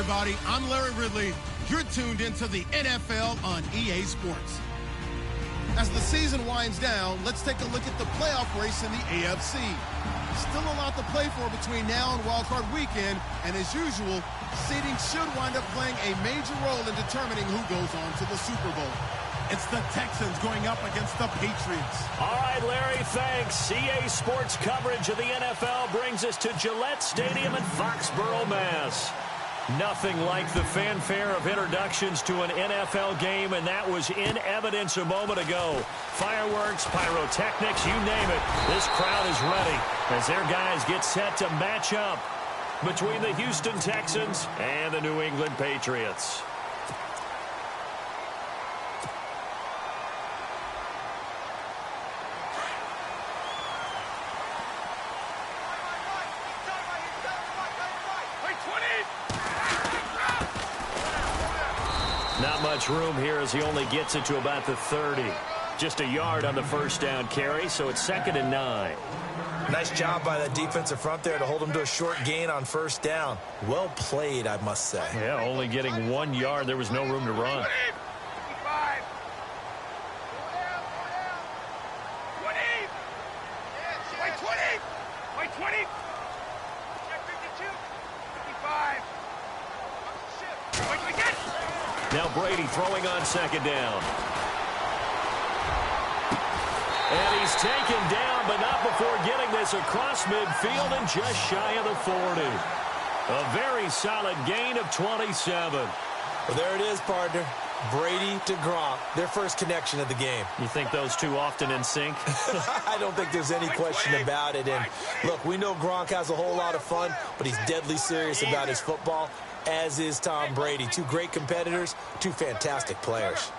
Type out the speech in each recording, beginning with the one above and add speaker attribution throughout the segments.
Speaker 1: everybody. I'm Larry Ridley. You're tuned into the NFL on EA Sports. As the season winds down, let's take a look at the playoff race in the AFC. Still a lot to play for between now and wildcard weekend, and as usual, seeding should wind up playing a major role in determining who goes on to the Super Bowl. It's the Texans going up against the Patriots.
Speaker 2: All right, Larry, thanks. EA Sports coverage of the NFL brings us to Gillette Stadium in Foxborough, Mass. Nothing like the fanfare of introductions to an NFL game, and that was in evidence a moment ago. Fireworks, pyrotechnics, you name it. This crowd is ready as their guys get set to match up between the Houston Texans and the New England Patriots. Not much room here as he only gets it to about the 30. Just a yard on the first down carry, so it's 2nd and 9.
Speaker 3: Nice job by the defensive front there to hold him to a short gain on first down. Well played, I must say.
Speaker 2: Yeah, only getting 1 yard. There was no room to run. Now Brady throwing on 2nd down. And he's taken down, but not before getting this across midfield and just shy of the 40. A very solid gain of 27.
Speaker 3: Well, there it is, partner. Brady to Gronk, their first connection of the game.
Speaker 2: You think those two often in sync?
Speaker 3: I don't think there's any question about it. And look, we know Gronk has a whole lot of fun, but he's deadly serious about his football, as is Tom Brady. Two great competitors, two fantastic players.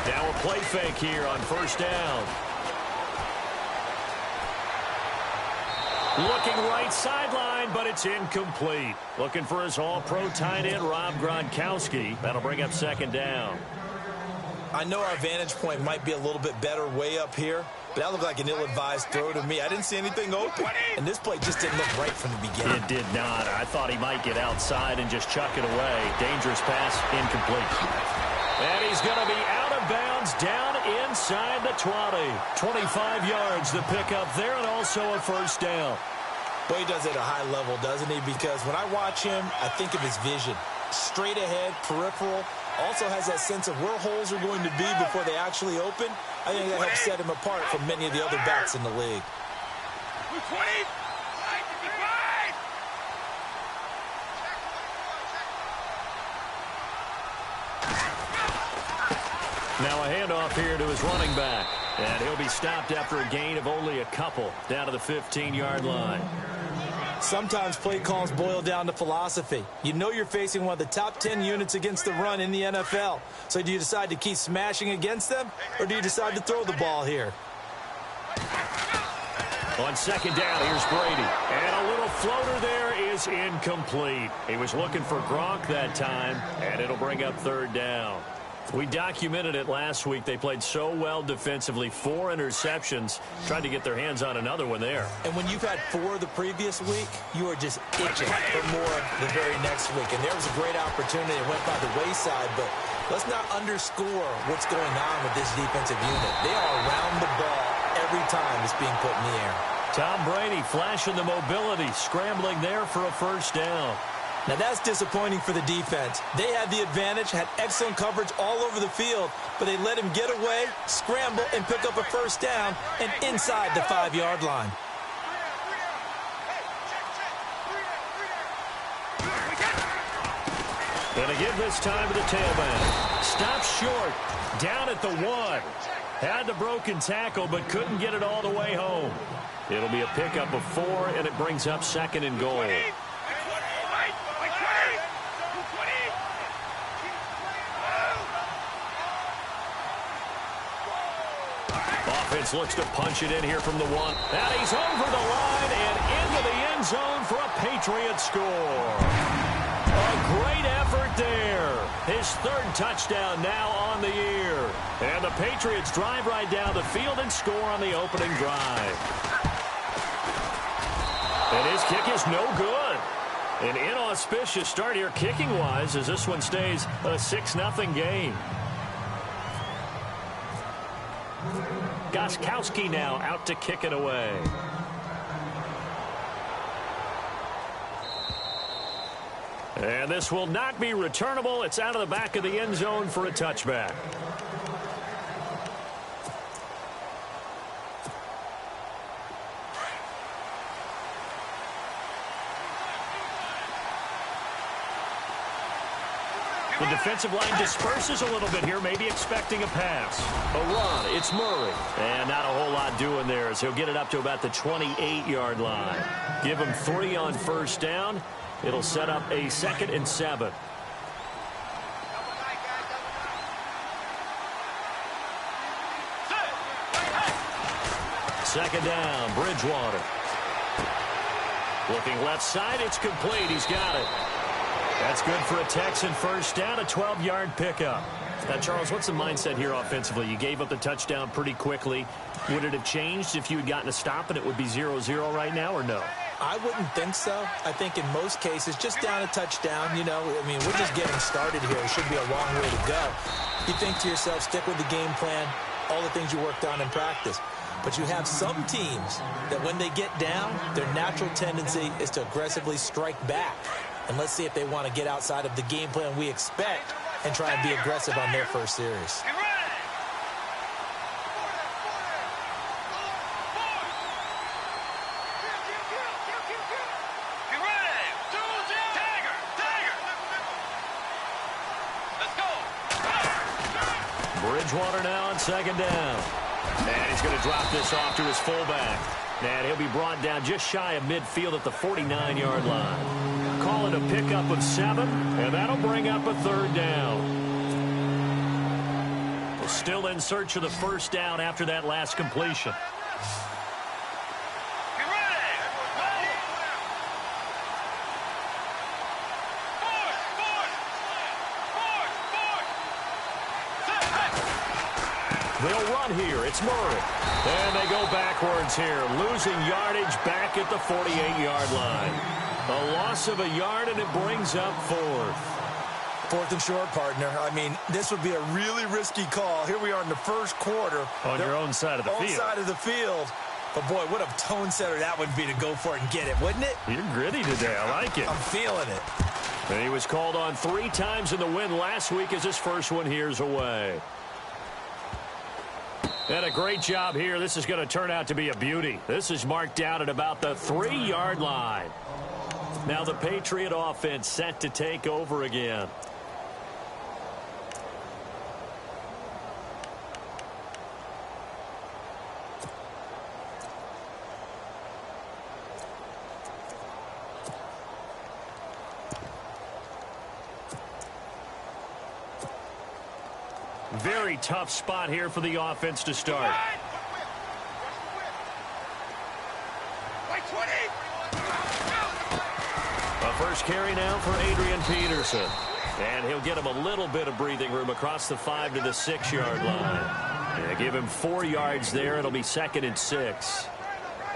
Speaker 2: Now a play fake here on first down. Looking right sideline, but it's incomplete. Looking for his all-pro tight end, Rob Gronkowski. That'll bring up 2nd down.
Speaker 3: I know our vantage point might be a little bit better way up here, but that looked like an ill-advised throw to me. I didn't see anything open, and this play just didn't look right from the beginning.
Speaker 2: It did not. I thought he might get outside and just chuck it away. Dangerous pass, incomplete. And he's going to be out of bounds down inside the 20. 25 yards the pickup there, and also a first down.
Speaker 3: Well, he does it at a high level, doesn't he? Because when I watch him, I think of his vision. Straight ahead, peripheral. Also has that sense of where holes are going to be before they actually open. I think that helps set him apart from many of the other backs in the league.
Speaker 2: Now a handoff here to his running back. And he'll be stopped after a gain of only a couple down to the 15-yard line.
Speaker 3: Sometimes play calls boil down to philosophy. You know you're facing one of the top 10 units against the run in the NFL. So do you decide to keep smashing against them, or do you decide to throw the ball here?
Speaker 2: On 2nd down, here's Brady. And a little floater there is incomplete. He was looking for Gronk that time, and it'll bring up 3rd down. We documented it last week. They played so well defensively. 4 interceptions. Tried to get their hands on another one there.
Speaker 3: And when you've had 4 the previous week, you are just itching for more the very next week. And there was a great opportunity. It went by the wayside, but let's not underscore what's going on with this defensive unit. They are around the ball every time it's being put in the air.
Speaker 2: Tom Brady flashing the mobility, scrambling there for a first down.
Speaker 3: Now, that's disappointing for the defense. They had the advantage, had excellent coverage all over the field, but they let him get away, scramble, and pick up a first down, and inside the 5-yard line.
Speaker 2: And again this time to the tailback. Stops short, down at the 1. Had the broken tackle, but couldn't get it all the way home. It'll be a pickup of 4, and it brings up 2nd and goal. Offense looks to punch it in here from the 1. And he's over the line and into the end zone for a Patriot score. A great effort there. His third touchdown now on the year. And the Patriots drive right down the field and score on the opening drive. And his kick is no good. An inauspicious start here kicking-wise as this one stays a 6-0 game. Gostkowski now out to kick it away. And this will not be returnable. It's out of the back of the end zone for a touchback. The defensive line disperses a little bit here, maybe expecting a pass. A run, it's Murray. And not a whole lot doing there as he'll get it up to about the 28-yard line. Give him 3 on first down. It'll set up a 2nd and 7. Second down, Bridgewater. Looking left side, it's complete. He's got it. That's good for a Texan first down, a 12-yard pickup. Now, Charles, what's the mindset here offensively? You gave up the touchdown pretty quickly. Would it have changed if you had gotten a stop and it would be 0-0 right now, or no?
Speaker 3: I wouldn't think so. I think in most cases, just down a touchdown, you know, I mean, we're just getting started here. It should be a long way to go. You think to yourself, stick with the game plan, all the things you worked on in practice. But you have some teams that when they get down, their natural tendency is to aggressively strike back. And let's see if they want to get outside of the game plan we expect and try and be aggressive on their first series.
Speaker 2: Bridgewater now on second down. And he's going to drop this off to his fullback. And he'll be brought down just shy of midfield at the 49-yard line. Call it a pickup of 7, and that'll bring up a 3rd down. Still in search of the first down after that last completion. They'll run here. It's Murray. And they go backwards here, losing yardage back at the 48-yard line. A loss of a yard, and it brings up 4th.
Speaker 3: 4th and short, partner. I mean, this would be a really risky call. Here we are in the first quarter.
Speaker 2: On your own side of the field.
Speaker 3: Own side of the field. But, boy, what a tone setter that would be to go for it and get it, wouldn't it?
Speaker 2: You're gritty today. I like it.
Speaker 3: I'm feeling it.
Speaker 2: And he was called on 3 times in the win last week as his first one here's away. And a great job here. This is going to turn out to be a beauty. This is marked out at about the 3-yard line. Now the Patriot offense set to take over again. Very tough spot here for the offense to start. A first carry now for Adrian Peterson. And he'll get him a little bit of breathing room across the 5 to the 6-yard line. Yeah, give him 4 yards there. It'll be 2nd and 6.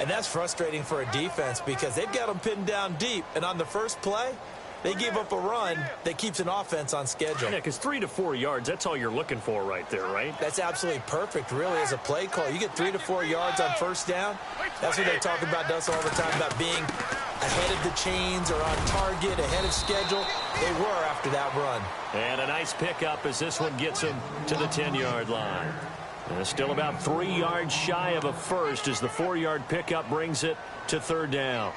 Speaker 3: And that's frustrating for a defense because they've got them pinned down deep. And on the first play, they gave up a run that keeps an offense on schedule.
Speaker 2: Yeah, because 3 to 4 yards, that's all you're looking for right there, right?
Speaker 3: That's absolutely perfect, really, as a play call. You get 3 to 4 yards on first down. That's what they talk about us all the time, about being ahead of the chains or on target, ahead of schedule. They were after that run.
Speaker 2: And a nice pickup as this one gets him to the 10-yard line. And still about 3 yards shy of a first as the 4-yard pickup brings it to 3rd down.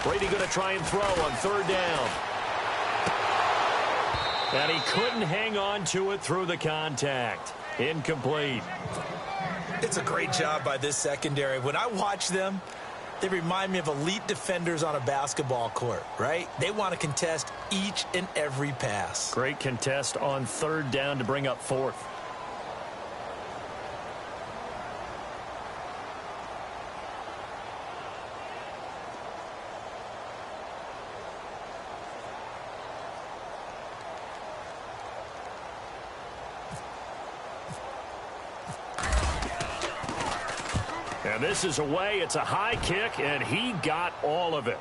Speaker 2: Brady going to try and throw on 3rd down. And he couldn't hang on to it through the contact. Incomplete.
Speaker 3: It's a great job by this secondary. When I watch them, they remind me of elite defenders on a basketball court, right? They want to contest each and every pass.
Speaker 2: Great contest on third down to bring up fourth. And this is away. It's a high kick, and he got all of it.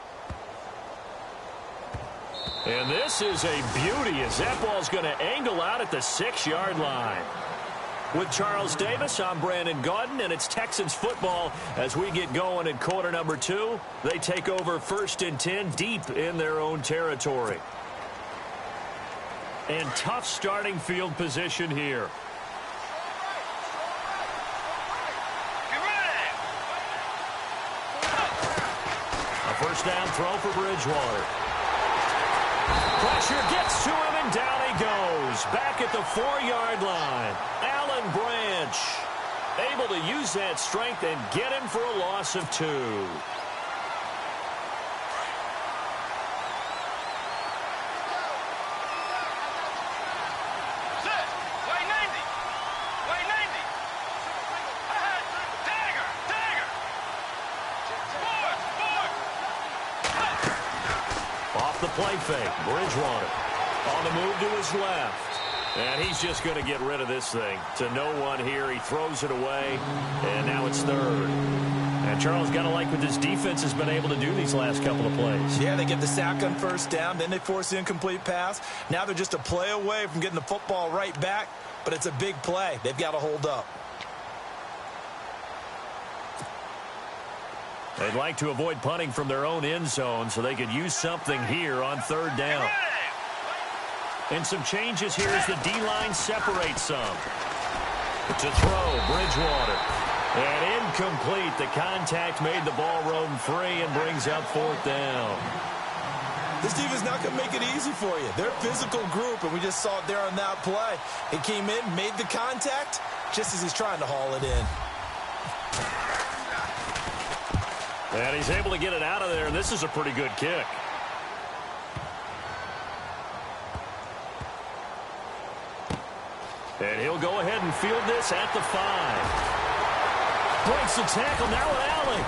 Speaker 2: And this is a beauty as that ball's going to angle out at the 6-yard line. With Charles Davis, I'm Brandon Gaudin, and it's Texans football as we get going in quarter number 2. They take over 1st and 10 deep in their own territory. And tough starting field position here. First down throw for Bridgewater. Pressure gets to him, and down he goes. Back at the 4-yard line. Alan Branch able to use that strength and get him for a loss of 2. The play fake. Bridgewater on the move to his left. And he's just going to get rid of this thing. To no one here. He throws it away. And now it's third. And Charles, got to like what this defense has been able to do these last couple of plays.
Speaker 3: Yeah, they get the sack on first down. Then they force the incomplete pass. Now they're just a play away from getting the football right back. But it's a big play. They've got to hold up.
Speaker 2: They'd like to avoid punting from their own end zone so they could use something here on third down. And some changes here as the D-line separates some. To throw, Bridgewater. And incomplete. The contact made the ball roam free and brings up 4th down.
Speaker 3: This team is not going to make it easy for you. They're a physical group, and we just saw it there on that play. He came in, made the contact, just as he's trying to haul it in.
Speaker 2: And he's able to get it out of there, and this is a pretty good kick. And he'll go ahead and field this at the 5. Breaks the tackle, now with Allen.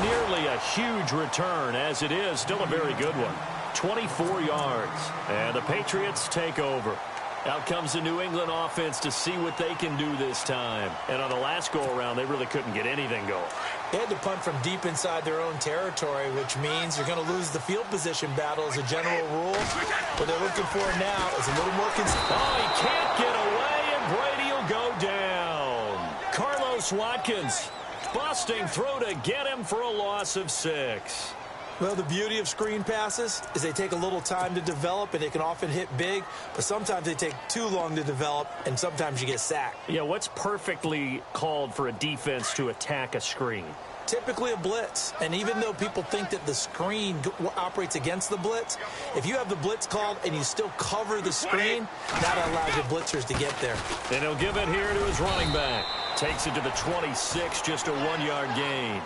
Speaker 2: Nearly a huge return, as it is still a very good one. 24 yards, and the Patriots take over. Out comes the New England offense to see what they can do this time. And on the last go-around, they really couldn't get anything going.
Speaker 3: They had to punt from deep inside their own territory, which means you're going to lose the field position battle as a general rule. What they're looking for now is a little more consistent.
Speaker 2: Oh, he can't get away, and Brady will go down. Carlos Watkins busting through to get him for a loss of 6.
Speaker 3: Well, the beauty of screen passes is they take a little time to develop, and they can often hit big, but sometimes they take too long to develop, and sometimes you get sacked.
Speaker 2: Yeah, what's perfectly called for a defense to attack a screen?
Speaker 3: Typically a blitz, and even though people think that the screen operates against the blitz, if you have the blitz called and you still cover the screen, that allows your blitzers to get there.
Speaker 2: And he'll give it here to his running back. Takes it to the 26, just a 1-yard gain.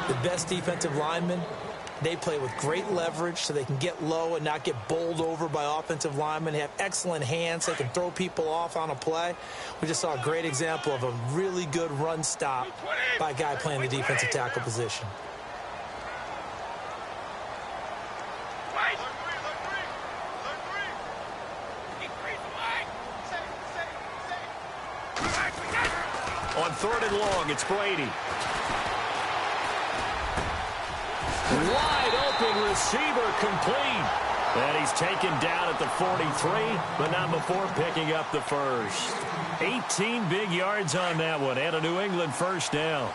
Speaker 3: The best defensive linemen, they play with great leverage so they can get low and not get bowled over by offensive linemen. They have excellent hands. They can throw people off on a play. We just saw a great example of a really good run stop by a guy playing the defensive tackle position.
Speaker 2: On 3rd and long, it's Brady. Wide open receiver complete. And he's taken down at the 43, but not before picking up the first. 18 big yards on that one, and a New England first down.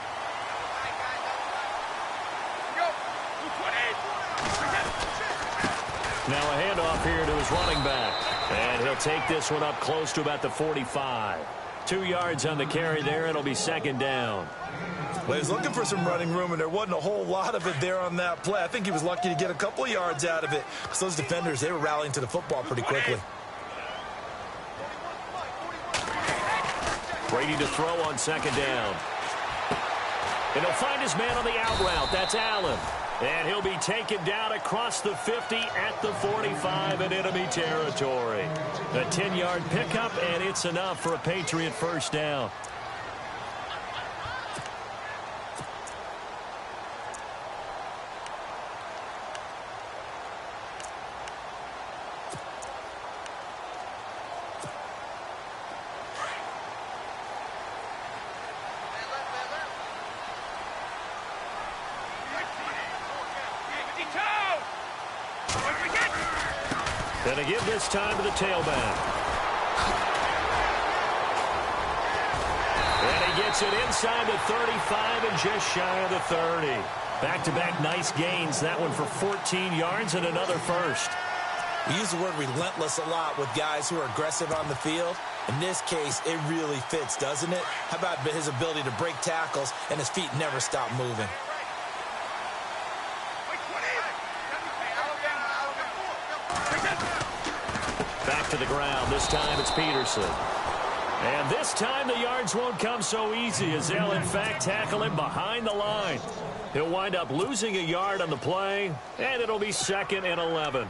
Speaker 2: Now a handoff here to his running back. And he'll take this one up close to about the 45. 2 yards on the carry there. It'll be 2nd down.
Speaker 3: Well, he was looking for some running room, and there wasn't a whole lot of it there on that play. I think he was lucky to get a couple of yards out of it, because those defenders, they were rallying to the football pretty quickly.
Speaker 2: Brady to throw on second down. And he'll find his man on the out route. That's Allen. And he'll be taken down across the 50 at the 45 in enemy territory. A 10-yard pickup, and it's enough for a Patriot first down. Going to give this time to the tailback. And he gets it inside the 35 and just shy of the 30. Back-to-back nice gains. That one for 14 yards and another first.
Speaker 3: We use the word relentless a lot with guys who are aggressive on the field. In this case, it really fits, doesn't it? How about his ability to break tackles and his feet never stop moving?
Speaker 2: Back to the ground. This time it's Peterson. And this time the yards won't come so easy as they'll, in fact, tackle him behind the line. He'll wind up losing a yard on the play, and it'll be 2nd and 11.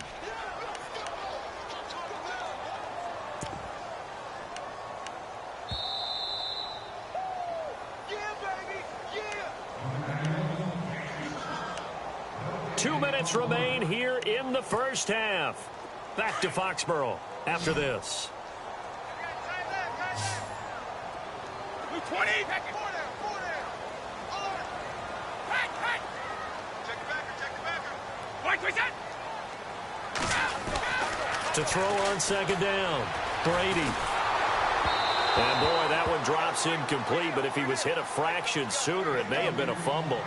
Speaker 2: Yeah, 2 minutes remain here in the first half. Back to Foxborough after this.
Speaker 4: 20.
Speaker 2: To throw on second down, Brady. And boy, that one drops incomplete, but if he was hit a fraction sooner, it may have been a fumble.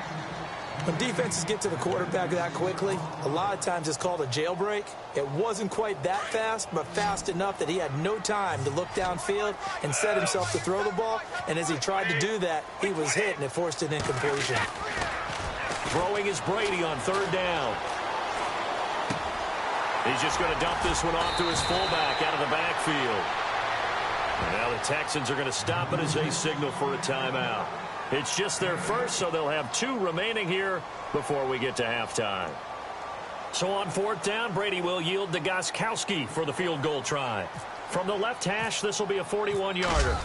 Speaker 3: When defenses get to the quarterback that quickly, a lot of times it's called a jailbreak. It wasn't quite that fast, but fast enough that he had no time to look downfield and set himself to throw the ball. And as he tried to do that, he was hit, and it forced an incompletion.
Speaker 2: Throwing is Brady on third down. He's just going to dump this one off to his fullback out of the backfield. And now the Texans are going to stop it as they signal for a timeout. It's just their first, so they'll have 2 remaining here before we get to halftime. So on fourth down, Brady will yield to Gostkowski for the field goal try. From the left hash, this will be a 41-yarder.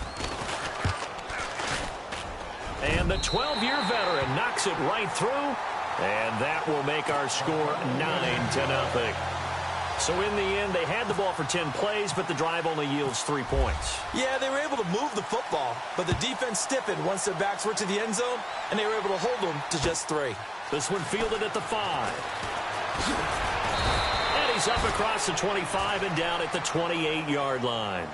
Speaker 2: And the 12-year veteran knocks it right through, and that will make our score 9-0. So in the end, they had the ball for 10 plays, but the drive only yields 3 points.
Speaker 3: Yeah, they were able to move the football, but the defense stiffened once their backs were to the end zone, and they were able to hold them to just 3.
Speaker 2: This one fielded at the 5. And he's up across the 25 and down at the 28-yard line.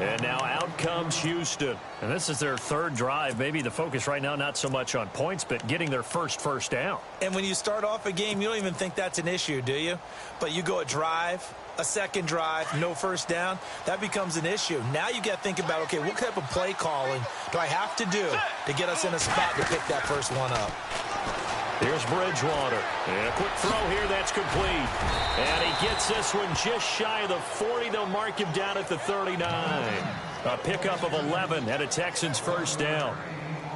Speaker 2: And now out comes Houston. And this is their third drive. Maybe the focus right now not so much on points, but getting their first down.
Speaker 3: And when you start off a game, you don't even think that's an issue, do you? But you go a drive, a second drive, no first down, that becomes an issue. Now you got to think about, okay, what type of play calling do I have to do to get us in a spot to pick that first one up?
Speaker 2: Here's Bridgewater. And a quick throw here, that's complete. And he gets this one just shy of the 40. They'll mark him down at the 39. A pickup of 11 and a Texans first down.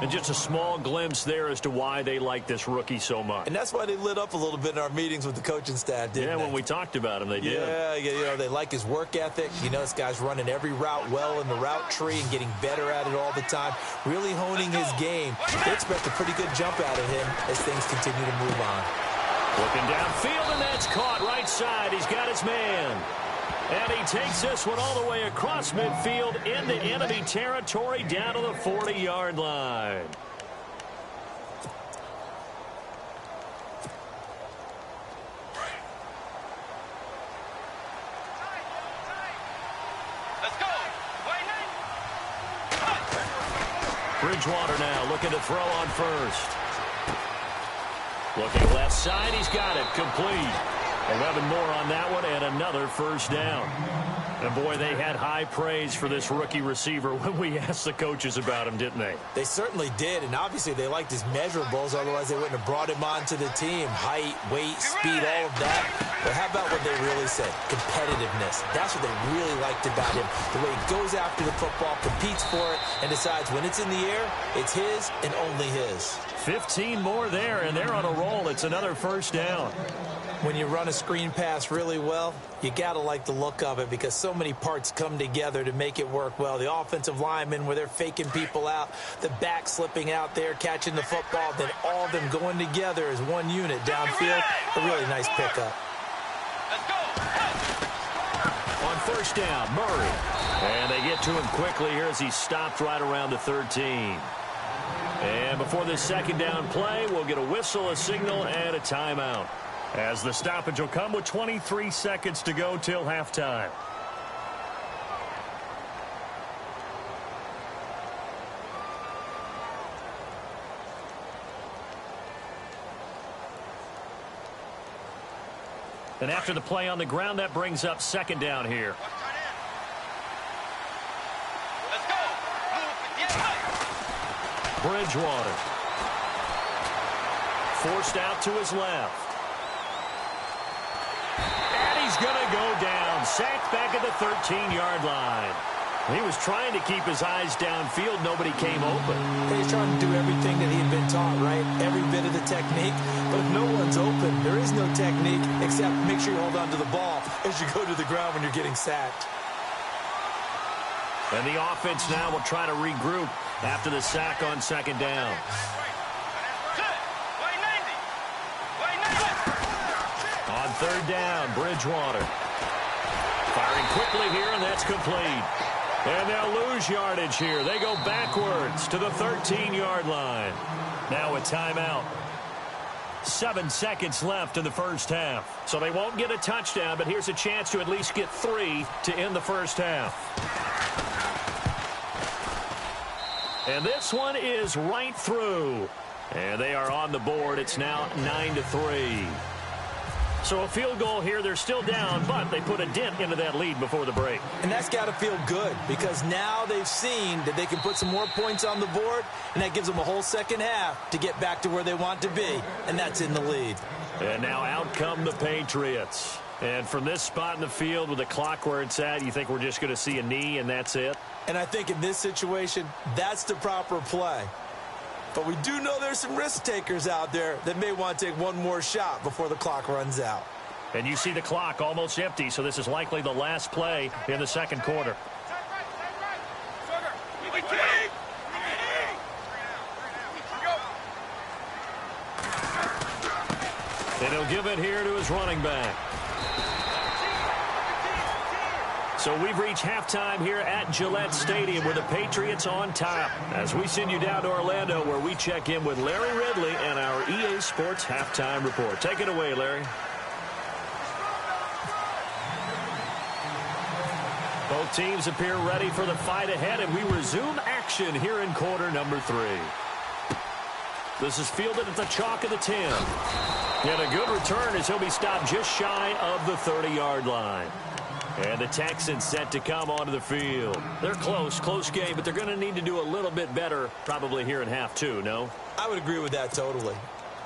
Speaker 2: And just a small glimpse there as to why they like this rookie so much.
Speaker 3: And that's why they lit up a little bit in our meetings with the coaching staff, didn't they?
Speaker 2: Yeah, when we talked about him, they did.
Speaker 3: Yeah, you know, they like his work ethic. You know, this guy's running every route well in the route tree and getting better at it all the time, really honing his game. They expect a pretty good jump out of him as things continue to move on.
Speaker 2: Looking downfield, and that's caught right side. He's got his man. And he takes this one all the way across midfield into enemy territory down to the 40-yard line.
Speaker 4: Let's go.
Speaker 2: Bridgewater now looking to throw on first. Looking left side, he's got it, complete. 11 more on that one and another first down. And, boy, they had high praise for this rookie receiver when we asked the coaches about him, didn't they?
Speaker 3: They certainly did, and obviously they liked his measurables. Otherwise, they wouldn't have brought him onto the team. Height, weight, speed, all of that. But how about what they really said? Competitiveness. That's what they really liked about him. The way he goes after the football, competes for it, and decides when it's in the air, it's his and only his.
Speaker 2: 15 more there, and they're on a roll. It's another first down.
Speaker 3: When you run a screen pass really well, you got to like the look of it because so many parts come together to make it work well. The offensive linemen where they're faking people out, the back slipping out there, catching the football, then all of them going together as one unit downfield. A really nice pickup.
Speaker 4: Let's go.
Speaker 2: On first down, Murray. And they get to him quickly here as he stopped right around the 13. And before this second down play, we'll get a whistle, a signal, and a timeout, as the stoppage will come with 23 seconds to go till halftime. And after the play on the ground, that brings up second down here.
Speaker 4: Let's go.
Speaker 2: Bridgewater. Forced out to his left. And he's going to go down. Sacked back at the 13-yard line. He was trying to keep his eyes downfield. Nobody came open.
Speaker 3: He's trying to do everything that he had been taught, right? Every bit of the technique. But if no one's open, there is no technique except make sure you hold on to the ball as you go to the ground when you're getting sacked.
Speaker 2: And the offense now will try to regroup after the sack on second down. On third down, Bridgewater. Firing quickly here, and that's complete. And they'll lose yardage here. They go backwards to the 13-yard line. Now a timeout. 7 seconds left in the first half. So they won't get a touchdown, but here's a chance to at least get 3 to end the first half. And this one is right through. And they are on the board. It's now 9-3. So a field goal here. They're still down, but they put a dent into that lead before the break.
Speaker 3: And that's got to feel good because now they've seen that they can put some more points on the board, and that gives them a whole second half to get back to where they want to be, and that's in the lead.
Speaker 2: And now out come the Patriots. And from this spot in the field with the clock where it's at, you think we're just going to see a knee and that's it?
Speaker 3: And I think in this situation, that's the proper play. But we do know there's some risk takers out there that may want to take one more shot before the clock runs out.
Speaker 2: And you see the clock almost empty, so this is likely the last play in the second quarter. And he'll give it here to his running back. So we've reached halftime here at Gillette Stadium with the Patriots on top. As we send you down to Orlando where we check in with Larry Ridley and our EA Sports Halftime Report. Take it away, Larry. Both teams appear ready for the fight ahead, and we resume action here in quarter number 3. This is fielded at the chalk of the 10. And a good return as he'll be stopped just shy of the 30-yard line. And the Texans set to come onto the field. They're close game, but they're going to need to do a little bit better probably here in half 2, no?
Speaker 3: I would agree with that totally.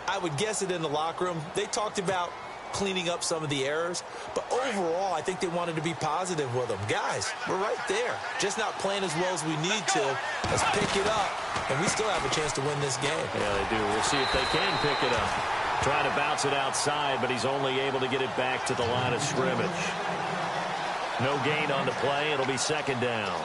Speaker 3: I would guess it in the locker room. They talked about cleaning up some of the errors, but overall, I think they wanted to be positive with them. Guys, we're right there. Just not playing as well as we need to. Let's pick it up, and we still have a chance to win this game.
Speaker 2: Yeah, they do. We'll see if they can pick it up. Trying to bounce it outside, but he's only able to get it back to the line of scrimmage. No gain on the play. It'll be second down.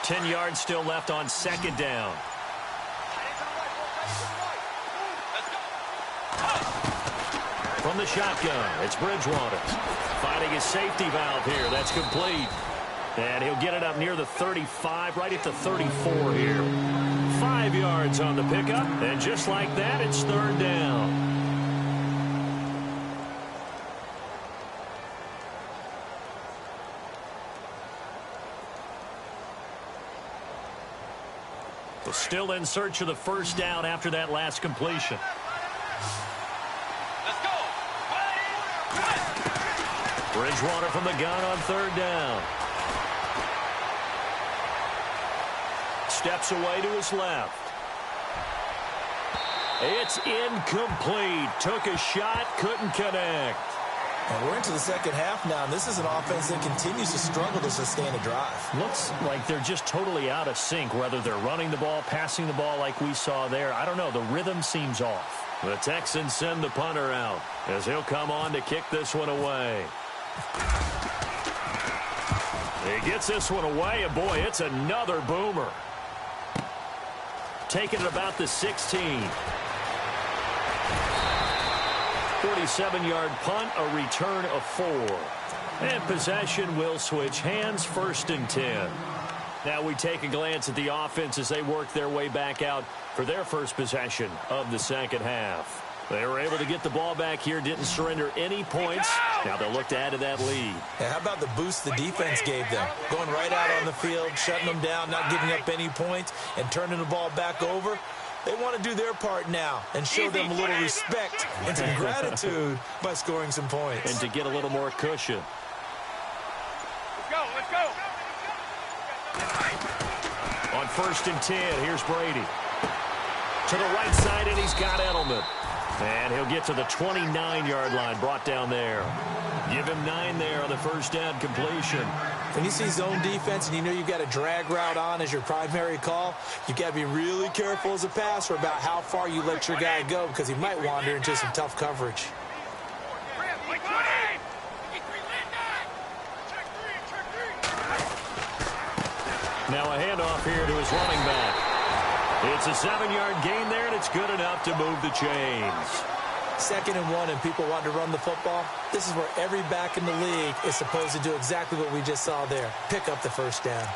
Speaker 2: Ten yards still left on second down. From the shotgun, it's Bridgewater. Finding his safety valve here. That's complete. And he'll get it up near the 35, right at the 34 here. 5 yards on the pickup, and just like that, it's third down. Still in search of the first down after that last completion.
Speaker 4: Let's go.
Speaker 2: Bridgewater from the gun on third down. Steps away to his left. It's incomplete. Took a shot, couldn't connect.
Speaker 3: And we're into the second half now, and this is an offense that continues to struggle to sustain a drive.
Speaker 2: Looks like they're just totally out of sync, whether they're running the ball, passing the ball like we saw there. I don't know. The rhythm seems off. The Texans send the punter out as he'll come on to kick this one away. He gets this one away, and boy, it's another boomer. Taking it about the 16. 47-yard punt, a return of 4. And possession will switch hands, 1st and 10. Now we take a glance at the offense as they work their way back out for their first possession of the second half. They were able to get the ball back here, didn't surrender any points. Now they'll look to add to that lead.
Speaker 3: And how about the boost the defense gave them? Going right out on the field, shutting them down, not giving up any points, and turning the ball back over. They want to do their part now and show them a little respect and some gratitude by scoring some points.
Speaker 2: And to get a little more cushion.
Speaker 4: Let's go. Let's go.
Speaker 2: On 1st and 10, here's Brady. To the right side, and he's got Edelman. And he'll get to the 29-yard line, brought down there. Give him 9 there on the first down completion.
Speaker 3: When you see zone defense and you know you've got a drag route on as your primary call, you've got to be really careful as a passer about how far you let your guy go because he might wander into some tough coverage.
Speaker 2: Now a handoff here to his running back. It's a 7-yard gain there, and it's good enough to move the chains.
Speaker 3: 2nd and 1, and people want to run the football. This is where every back in the league is supposed to do exactly what we just saw there. Pick up the first down.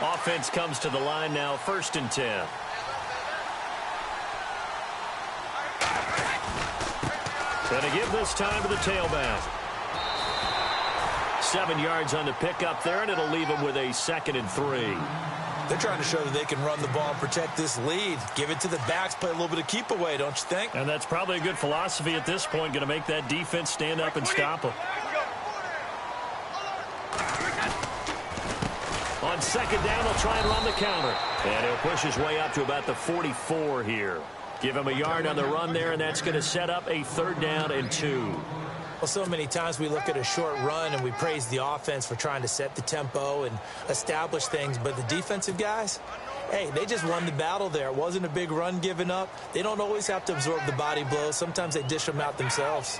Speaker 2: Offense comes to the line now, 1st and 10. Going to give this time to the tailback. 7 yards on the pickup there, and it'll leave him with a 2nd and 3.
Speaker 3: They're trying to show that they can run the ball and protect this lead. Give it to the backs, play a little bit of keep away, don't you think?
Speaker 2: And that's probably a good philosophy at this point, going to make that defense stand up and stop them. On 2nd down, they'll try and run the counter. And he'll push his way up to about the 44 here. Give him a yard on the run there, and that's going to set up a 3rd down and 2.
Speaker 3: Well, so many times we look at a short run and we praise the offense for trying to set the tempo and establish things, but the defensive guys, hey, they just won the battle there. It wasn't a big run given up. They don't always have to absorb the body blows. Sometimes they dish them out themselves.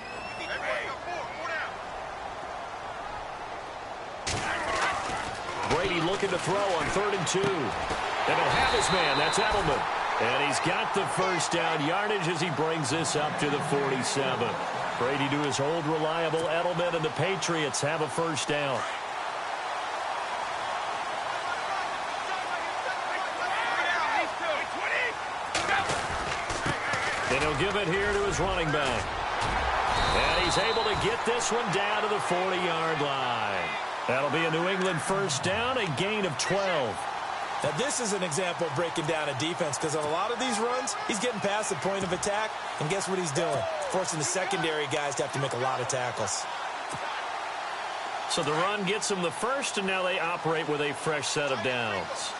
Speaker 2: Brady looking to throw on 3rd and 2. And he'll have his man. That's Edelman. And he's got the first down yardage as he brings this up to the 47. Brady to his old reliable Edelman, and the Patriots have a first down. And he'll give it here to his running back. And he's able to get this one down to the 40-yard line. That'll be a New England first down, a gain of 12.
Speaker 3: Now, this is an example of breaking down a defense because on a lot of these runs, he's getting past the point of attack, and guess what he's doing? Forcing the secondary guys to have to make a lot of tackles.
Speaker 2: So the run gets them the first, and now they operate with a fresh set of downs.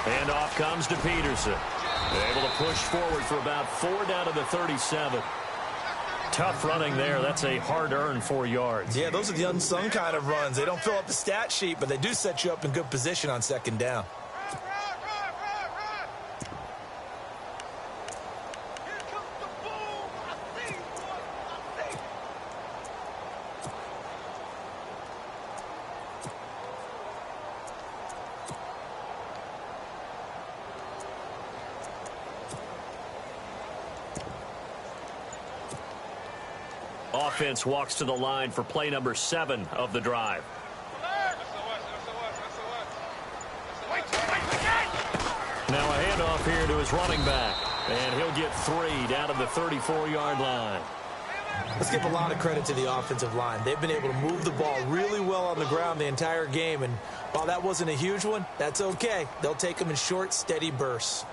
Speaker 2: And off comes to Peterson. Able to push forward for about 4 down to the 37. Tough running there. That's a hard-earned 4 yards.
Speaker 3: Yeah, those are the unsung kind of runs. They don't fill up the stat sheet, but they do set you up in good position on 2nd down.
Speaker 2: offense walks to the line for play number 7 of the drive. Now a handoff here to his running back. And he'll get 3 down to the 34-yard line.
Speaker 3: Let's give a lot of credit to the offensive line. They've been able to move the ball really well on the ground the entire game. And while that wasn't a huge one, that's okay. They'll take them in short, steady bursts.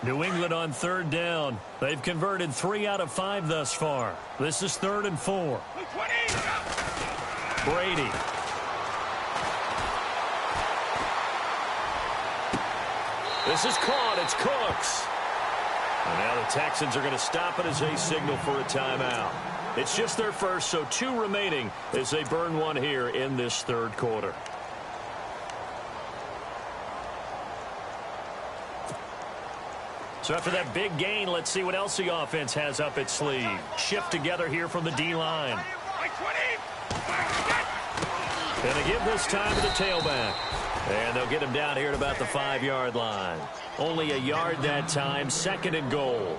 Speaker 2: New England on 3rd down. They've converted 3 out of 5 thus far. This is 3rd and 4. Brady. This is caught. It's Cooks. And now the Texans are going to stop it as they signal for a timeout. It's just their first, so 2 remaining as they burn 1 here in this 3rd quarter. So after that big gain, let's see what else the offense has up its sleeve. Shift together here from the D-line. And they give this time to the tailback. And they'll get him down here at about the 5-yard line. Only a yard that time, 2nd and goal.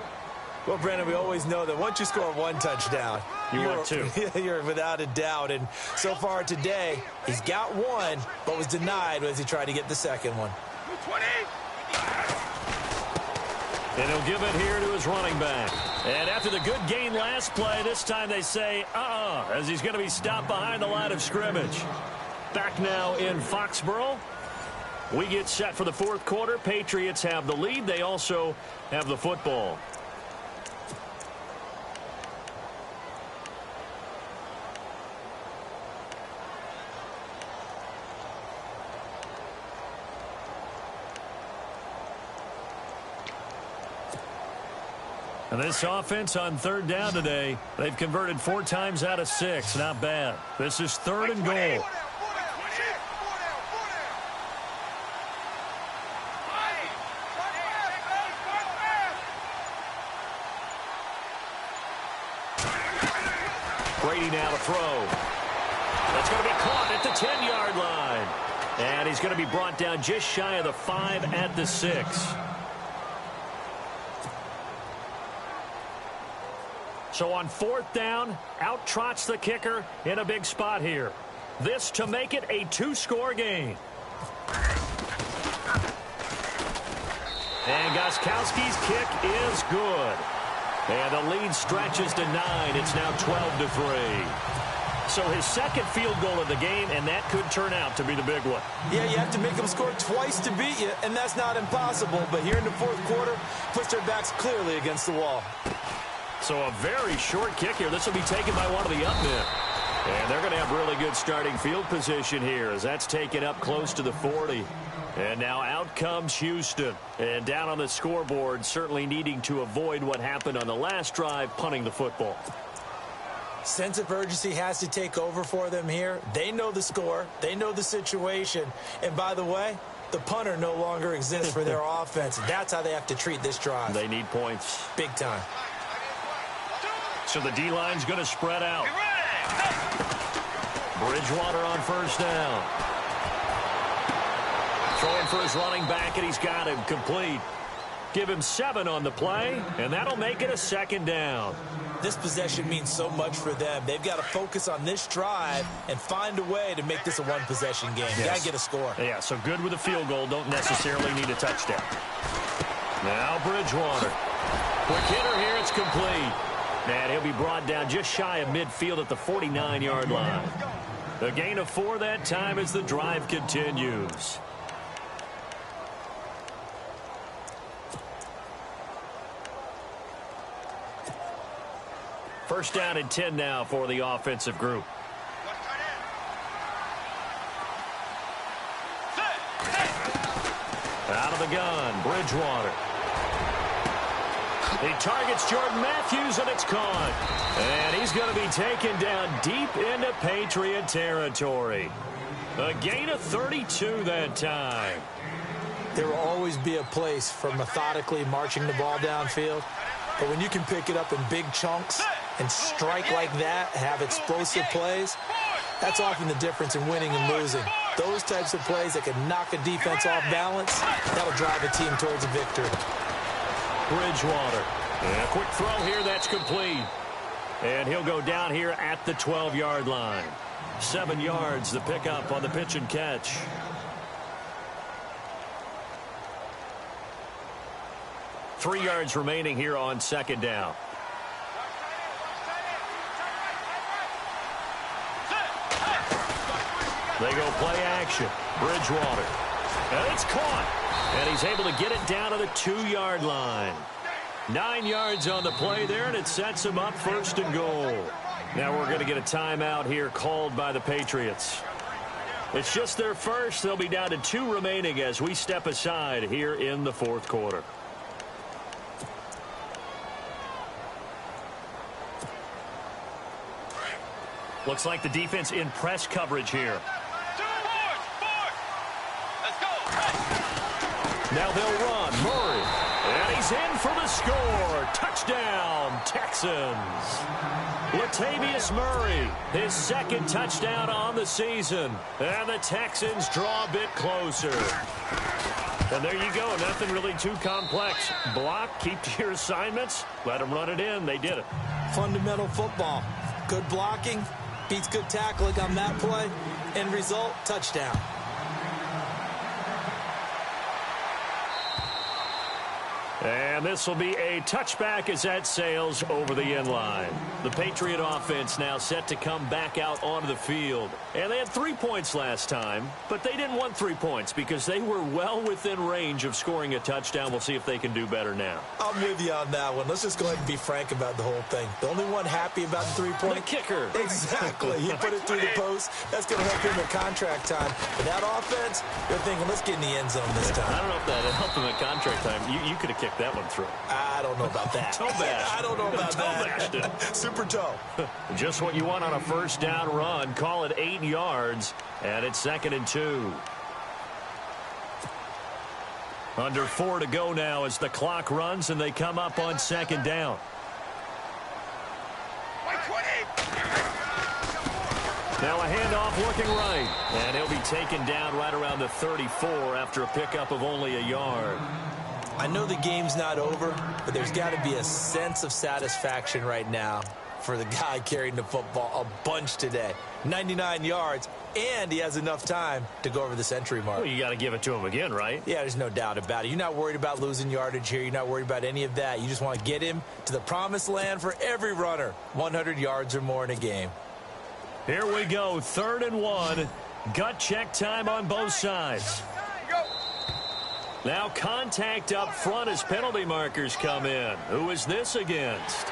Speaker 3: Well, Brandon, we always know that once you score 1 touchdown,
Speaker 2: you're 2.
Speaker 3: You're without a doubt. And so far today, he's got 1, but was denied as he tried to get the 2nd one.
Speaker 2: And he'll give it here to his running back. And after the good gain last play, this time they say, as he's going to be stopped behind the line of scrimmage. Back now in Foxborough. We get set for the 4th quarter. Patriots have the lead. They also have the football. And this offense on 3rd down today, they've converted 4 times out of 6. Not bad. This is 3rd and goal. Brady now to throw. That's going to be caught at the 10-yard line. And he's going to be brought down just shy of the 5 at the 6. So on 4th down, out trots the kicker in a big spot here. This to make it a 2-score game. And Gostkowski's kick is good. And the lead stretches to 9. It's now 12-3. So his 2nd field goal of the game, and that could turn out to be the big one.
Speaker 3: Yeah, you have to make them score twice to beat you, and that's not impossible. But here in the 4th quarter, puts their backs clearly against the wall.
Speaker 2: So a very short kick here. This will be taken by one of the up men. And they're going to have really good starting field position here as that's taken up close to the 40. And now out comes Houston. And down on the scoreboard, certainly needing to avoid what happened on the last drive, punting the football.
Speaker 3: Sense of urgency has to take over for them here. They know the score. They know the situation. And by the way, the punter no longer exists for their offense. That's how they have to treat this drive.
Speaker 2: They need points.
Speaker 3: Big time.
Speaker 2: So the D-line's going to spread out. Bridgewater on 1st down. Throwing for his running back, and he's got him complete. Give him 7 on the play, and that'll make it a 2nd down.
Speaker 3: This possession means so much for them. They've got to focus on this drive and find a way to make this a 1-possession game. Yes. Got to get a score.
Speaker 2: Yeah, so good with a field goal. Don't necessarily need a touchdown. Now Bridgewater. Quick hitter here. It's complete. And he'll be brought down just shy of midfield at the 49-yard line. A gain of 4 that time as the drive continues. First down and 10 now for the offensive group. Out of the gun, Bridgewater. He targets Jordan Matthews, and it's caught. And he's going to be taken down deep into Patriot territory. A gain of 32 that time.
Speaker 3: There will always be a place for methodically marching the ball downfield. But when you can pick it up in big chunks and strike like that, have explosive plays, that's often the difference in winning and losing. Those types of plays that can knock a defense off balance, that'll drive a team towards a victory.
Speaker 2: Bridgewater. And a quick throw here, that's complete. And he'll go down here at the 12-yard line. 7 yards, the pickup on the pitch and catch. Three yards remaining here on second down. They go play action. Bridgewater. And it's caught. And he's able to get it down to the 2-yard line. 9 yards on the play there, and it sets him up first and goal. Now we're going to get a timeout here called by the Patriots. It's just their first. They'll be down to 2 remaining as we step aside here in the fourth quarter. Looks like the defense in press coverage here. Now they'll run. Murray. And he's in for the score. Touchdown, Texans. Latavius Murray, his second touchdown on the season. And the Texans draw a bit closer. And there you go. Nothing really too complex. Block, keep to your assignments, let them run it in. They did it.
Speaker 3: Fundamental football. Good blocking beats good tackling on that play. End result, touchdown.
Speaker 2: And this will be a touchback as that sails over the end line. The Patriot offense now set to come back out onto the field. And they had 3 points last time, but they didn't want 3 points because they were well within range of scoring a touchdown. We'll see if they can do better now.
Speaker 3: I'm with you on that one. Let's just go ahead and be frank about the whole thing. The only one happy about the 3-point.
Speaker 2: The kicker.
Speaker 3: Exactly. He put it through the post. That's going to help him at contract time. But that offense, they're thinking, let's get in the end zone this time.
Speaker 2: I don't know if that helped him at contract time. You could have kicked that one through.
Speaker 3: I don't know about that.
Speaker 2: Toe bash.
Speaker 3: I don't know about that.
Speaker 2: Bashed it.
Speaker 3: Super toe.
Speaker 2: Just what you want on a first down run. Call it 8 yards, and it's 2nd and 2. Under 4 to go now as the clock runs, and they come up on 2nd down. Now a handoff looking right, and he'll be taken down right around the 34 after a pickup of only a yard.
Speaker 3: I know the game's not over, but there's got to be a sense of satisfaction right now for the guy carrying the football a bunch today. 99 yards, and he has enough time to go over the century mark.
Speaker 2: Well, you got to give it to him again, right?
Speaker 3: Yeah, there's no doubt about it. You're not worried about losing yardage here. You're not worried about any of that. You just want to get him to the promised land for every runner. 100 yards or more in a game.
Speaker 2: Here we go, 3rd and 1. Gut check time on both sides. Now contact up front as penalty markers come in. Who is this against?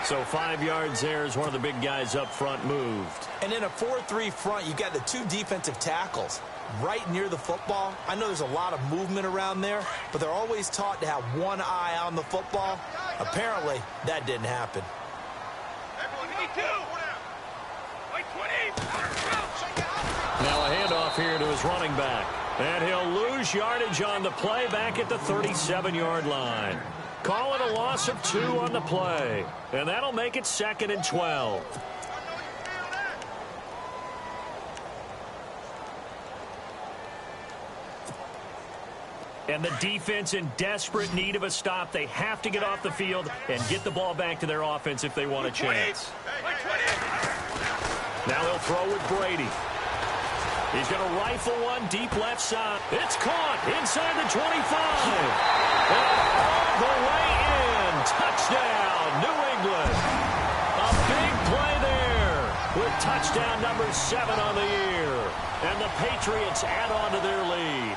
Speaker 2: So 5 yards there as one of the big guys up front moved.
Speaker 3: And in a 4-3 front, you got the 2 defensive tackles right near the football. I know there's a lot of movement around there, but they're always taught to have one eye on the football. Apparently, that didn't happen.
Speaker 2: Now a handoff here to his running back. And he'll lose yardage on the play back at the 37-yard line. Call it a loss of 2 on the play. And that'll make it 2nd and 12. And the defense in desperate need of a stop. They have to get off the field and get the ball back to their offense if they want a chance. Now they'll throw with Brady. He's going to rifle one deep left side. It's caught inside the 25. And all the way in. Touchdown, New England. A big play there with touchdown number 7 on the year. And the Patriots add on to their lead.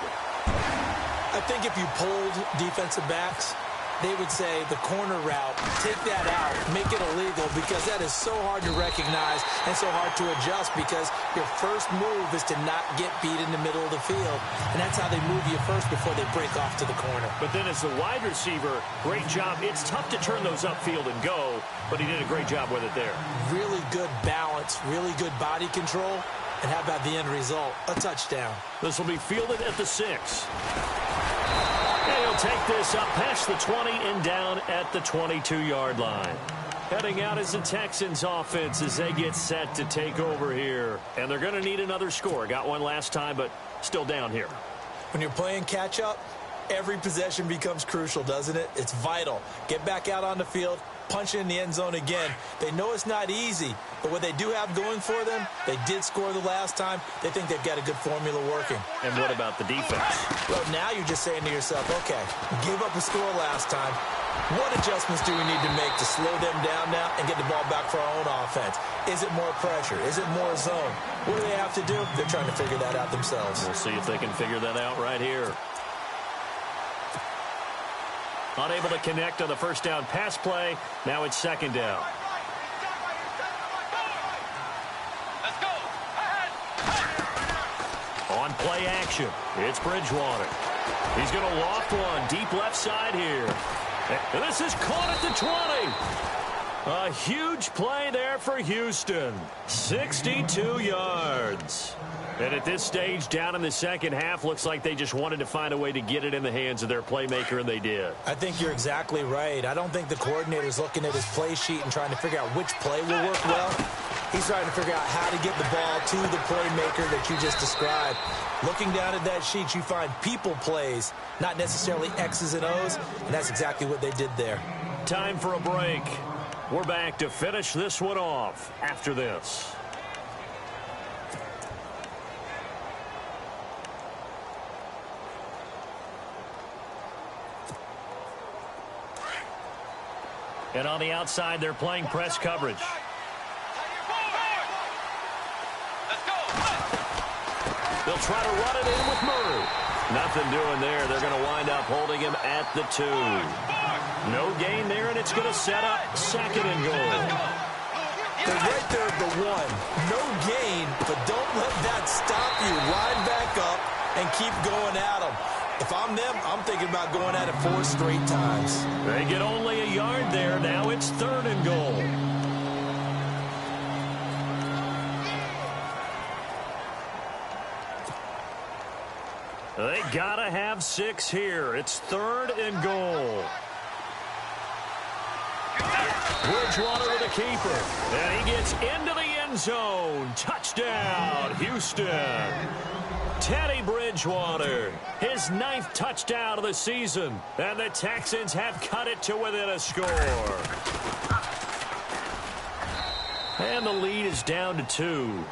Speaker 3: I think if you polled defensive backs, they would say the corner route, take that out, make it illegal, because that is so hard to recognize and so hard to adjust, because your first move is to not get beat in the middle of the field. And that's how they move you first before they break off to the corner.
Speaker 2: But then as the wide receiver, great job. It's tough to turn those upfield and go, but he did a great job with it there.
Speaker 3: Really good balance, really good body control. And how about the end result? A touchdown.
Speaker 2: This will be fielded at the 6. And he'll take this up past the 20 and down at the 22-yard line. Heading out is the Texans offense as they get set to take over here. And they're going to need another score. Got one last time, but still down here.
Speaker 3: When you're playing catch-up, every possession becomes crucial, doesn't it? It's vital. Get back out on the field, punch it in the end zone again. They know it's not easy, but what they do have going for them, they did score the last time. They think they've got a good formula working.
Speaker 2: And what about the defense?
Speaker 3: Well, now you're just saying to yourself, okay, gave up a score last time. What adjustments do we need to make to slow them down now and get the ball back for our own offense? Is it more pressure? Is it more zone? What do they have to do? They're trying to figure that out themselves.
Speaker 2: We'll see if they can figure that out right here. Unable to connect on the first down pass play. Now it's second down.
Speaker 4: Let's go.
Speaker 2: On play action, it's Bridgewater. He's going to loft one deep left side here. And this is caught at the 20. A huge play there for Houston. 62 yards. And at this stage, down in the second half, looks like they just wanted to find a way to get it in the hands of their playmaker, and they did.
Speaker 3: I think you're exactly right. I don't think the coordinator's looking at his play sheet and trying to figure out which play will work well. He's trying to figure out how to get the ball to the playmaker that you just described. Looking down at that sheet, you find people plays, not necessarily X's and O's, and that's exactly what they did there.
Speaker 2: Time for a break. We're back to finish this one off after this. And on the outside, they're playing press coverage. They'll try to run it in with Murray. Nothing doing there. They're going to wind up holding him at the 2. No gain there, and it's going to set up second and goal.
Speaker 3: They're right there at the 1. No gain, but don't let that stop you. Line back up and keep going at them. If I'm them, I'm thinking about going at it 4 straight times.
Speaker 2: They get only a yard there. Now it's third and goal. They gotta have 6 here. It's third and goal. Bridgewater with a keeper. And he gets into the end zone. Touchdown, Houston. Teddy Bridgewater, his 9th touchdown of the season. And the Texans have cut it to within a score. And the lead is down to 2.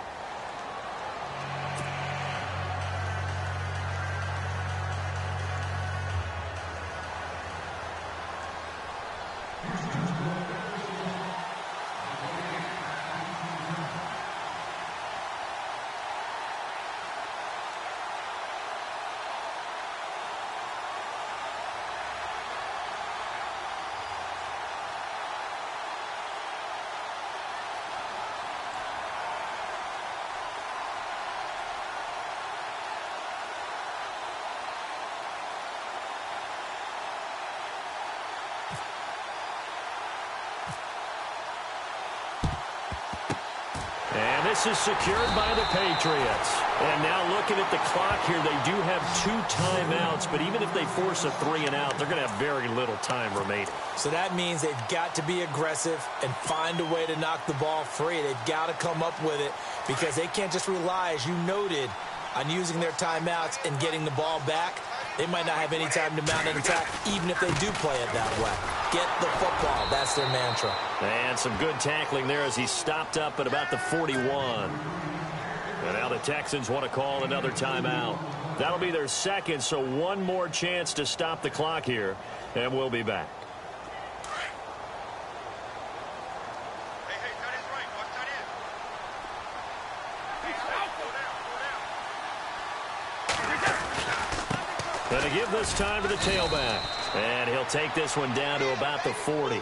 Speaker 2: And this is secured by the Patriots. And now looking at the clock here, they do have 2 timeouts, but even if they force a 3 and out, they're going to have very little time remaining.
Speaker 3: So that means they've got to be aggressive and find a way to knock the ball free. They've got to come up with it because they can't just rely, as you noted, on using their timeouts and getting the ball back. They might not have any time to mount an attack, even if they do play it that way. Get the football. That's their mantra.
Speaker 2: And some good tackling there as he stopped up at about the 41. And now the Texans want to call another timeout. That'll be their second, so one more chance to stop the clock here, and we'll be back. Going to give this time to the tailback. And he'll take this one down to about the 40.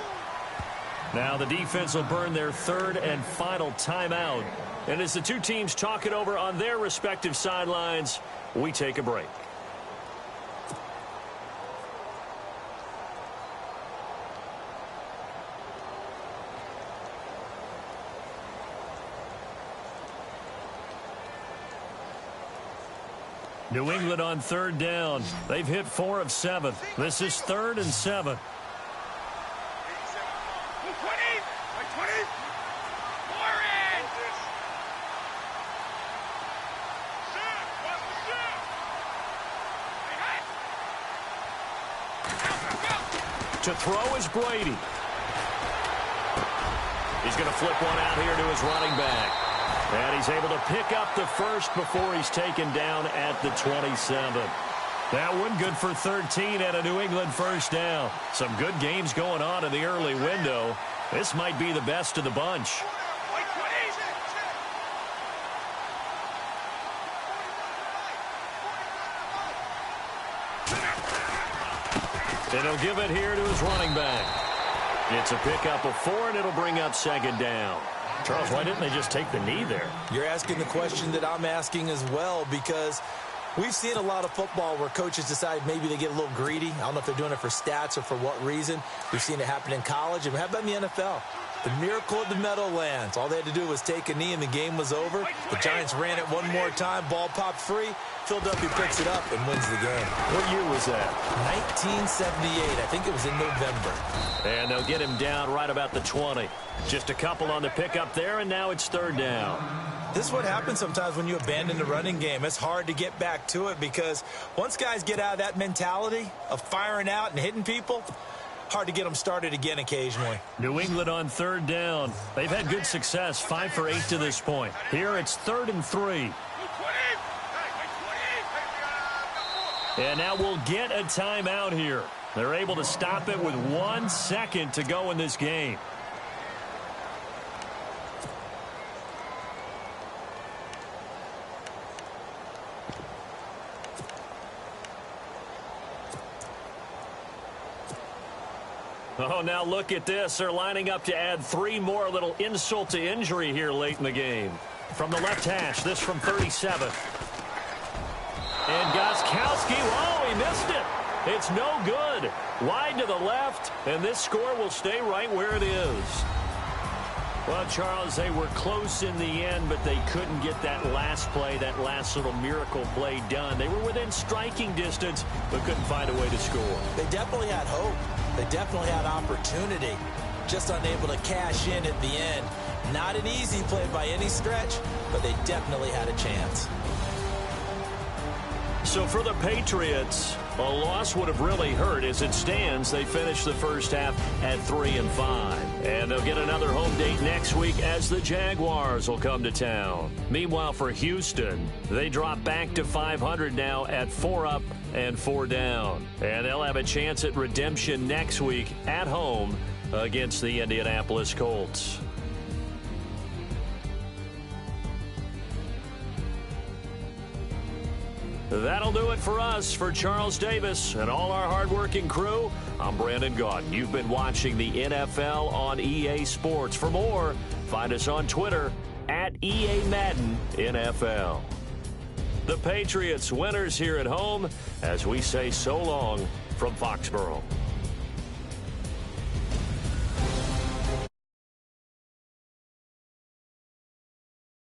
Speaker 2: Now the defense will burn their third and final timeout. And as the two teams talk it over on their respective sidelines, we take a break. New England on third down. They've hit 4 of 7. This is 3rd and 7. To throw is Brady. He's going to flip one out here to his running back. And he's able to pick up the first before he's taken down at the 27. That one good for 13 and a New England first down. Some good games going on in the early window. This might be the best of the bunch. And he'll give it here to his running back. It's a pickup of 4, and it'll bring up 2nd down. Charles, why didn't they just take the knee there?
Speaker 3: You're asking the question that I'm asking as well, because we've seen a lot of football where coaches decide maybe they get a little greedy. I don't know if they're doing it for stats or for what reason. We've seen it happen in college, and how about in the NFL? The miracle of the Meadowlands. All they had to do was take a knee, and the game was over. The Giants ran it one more time. Ball popped free. Philadelphia picks it up and wins the game.
Speaker 2: What year was that?
Speaker 3: 1978. I think it was in November.
Speaker 2: And they'll get him down right about the 20. Just a couple on the pickup there, and now it's 3rd down.
Speaker 3: This is what happens sometimes when you abandon the running game. It's hard to get back to it because once guys get out of that mentality of firing out and hitting people, hard to get them started again occasionally.
Speaker 2: New England on 3rd down. They've had good success, 5 for 8 to this point. Here it's 3rd and 3. And now we'll get a timeout here. They're able to stop it with 1 second to go in this game. Oh, now look at this. They're lining up to add 3 more, little insult to injury here late in the game. From the left hash, this from 37. And Gostkowski, oh, he missed it. It's no good. Wide to the left, and this score will stay right where it is. Well, Charles, they were close in the end, but they couldn't get that last play, that last little miracle play done. They were within striking distance, but couldn't find a way to score.
Speaker 3: They definitely had hope. They definitely had opportunity. Just unable to cash in at the end. Not an easy play by any stretch, but they definitely had a chance.
Speaker 2: So for the Patriots, a loss would have really hurt. As it stands, they finish the first half at 3-5. And they'll get another home date next week as the Jaguars will come to town. Meanwhile, for Houston, they drop back to 500 now at 4 up and 4 down. And they'll have a chance at redemption next week at home against the Indianapolis Colts. That'll do it for us. For Charles Davis and all our hardworking crew, I'm Brandon Gaudin. You've been watching the NFL on EA Sports. For more, find us on Twitter at EA Madden NFL. The Patriots winners here at home as we say so long from Foxborough.